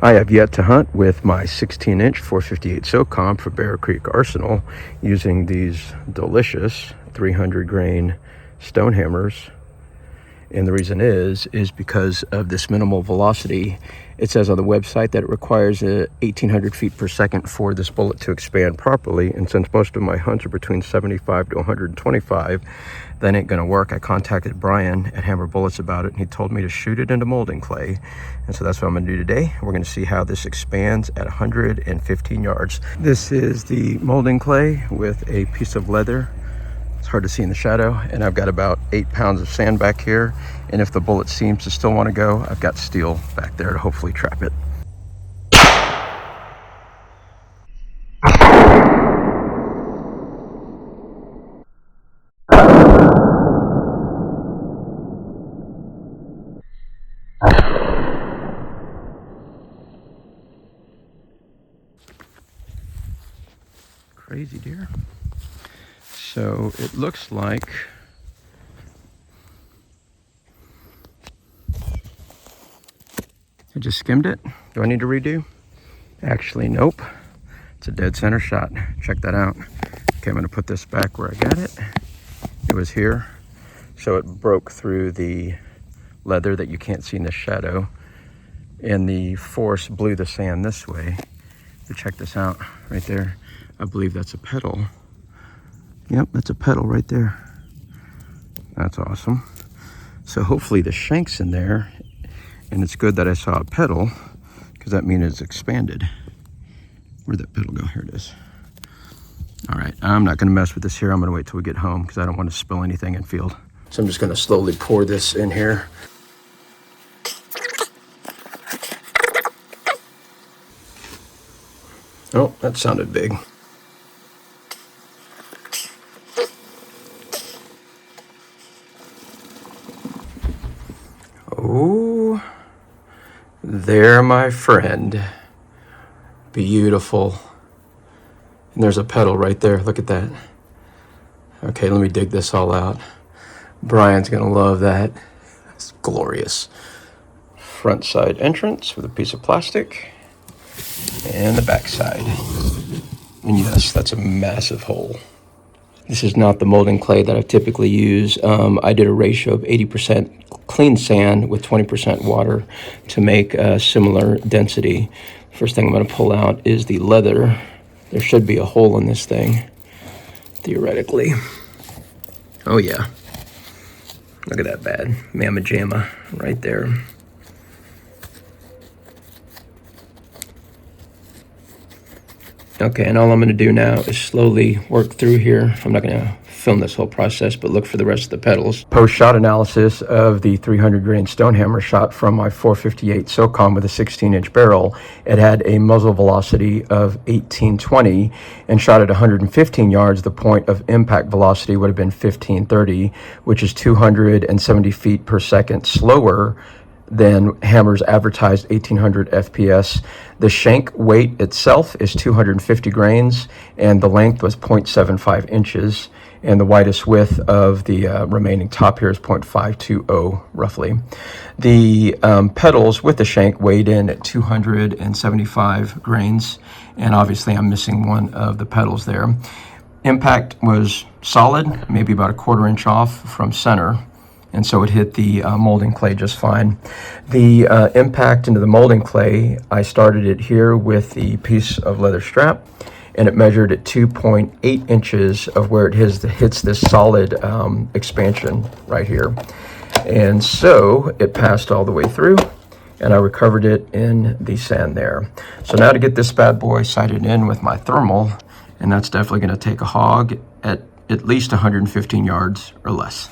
I have yet to hunt with my 16-inch 458 Socom for Bear Creek Arsenal using these delicious 300 grain stone hammers. And the reason is because of this minimal velocity. It says on the website that it requires 1,800 feet per second for this bullet to expand properly. And since most of my hunts are between 75 to 125, that ain't gonna work. I contacted Brian at Hammer Bullets about it, and he told me to shoot it into molding clay. And so that's what I'm gonna do today. We're gonna see how this expands at 115 yards. This is the molding clay with a piece of leather. It's hard to see in the shadow, and I've got about 8 pounds of sand back here, and if the bullet seems to still want to go, I've got steel back there to hopefully trap it. Crazy deer. So it looks like I just skimmed it. Do I need to redo? Actually, nope. It's a dead center shot. Check that out. Okay, I'm gonna put this back where I got it. It was here. So it broke through the leather that you can't see in the shadow, and the force blew the sand this way. But check this out right there. I believe that's a pedal. Yep, that's a pedal right there. That's awesome. So hopefully the shank's in there, and it's good that I saw a pedal, because that means it's expanded. Where'd that pedal go? Here it is. All right, I'm not gonna mess with this here. I'm gonna wait till we get home because I don't want to spill anything in field. So I'm just gonna slowly pour this in here. Oh, that sounded big. Oh, there, my friend. Beautiful. And there's a pedal right there. Look at that. Okay, let me dig this all out. Brian's gonna love that. It's glorious. Front side entrance with a piece of plastic, and the back side. And yes, that's a massive hole. This is not the molding clay that I typically use. I did a ratio of 80% clean sand with 20% water to make a similar density. First thing I'm gonna pull out is the leather. There should be a hole in this thing, theoretically. Oh yeah, look at that bad mamma jamma right there. Okay, and all I'm gonna do now is slowly work through here. I'm not gonna film this whole process, but look for the rest of the pedals. Post-shot analysis of the 300 grain stone hammer shot from my 458 Socom with a 16-inch barrel. It had a muzzle velocity of 1820 and shot at 115 yards. The point of impact velocity would have been 1530, which is 270 feet per second slower than Hammer's advertised 1800 FPS. The shank weight itself is 250 grains, and the length was 0.75 inches, and the widest width of the remaining top here is 0.520 roughly. The pedals with the shank weighed in at 275 grains, and obviously I'm missing one of the pedals there. Impact was solid, maybe about a 1/4 inch off from center, and so it hit the molding clay just fine. The impact into the molding clay, I started it here with the piece of leather strap, and it measured at 2.8 inches of where it hits this solid expansion right here. And so it passed all the way through, and I recovered it in the sand there. So now to get this bad boy sighted in with my thermal, and that's definitely gonna take a hog at least 115 yards or less.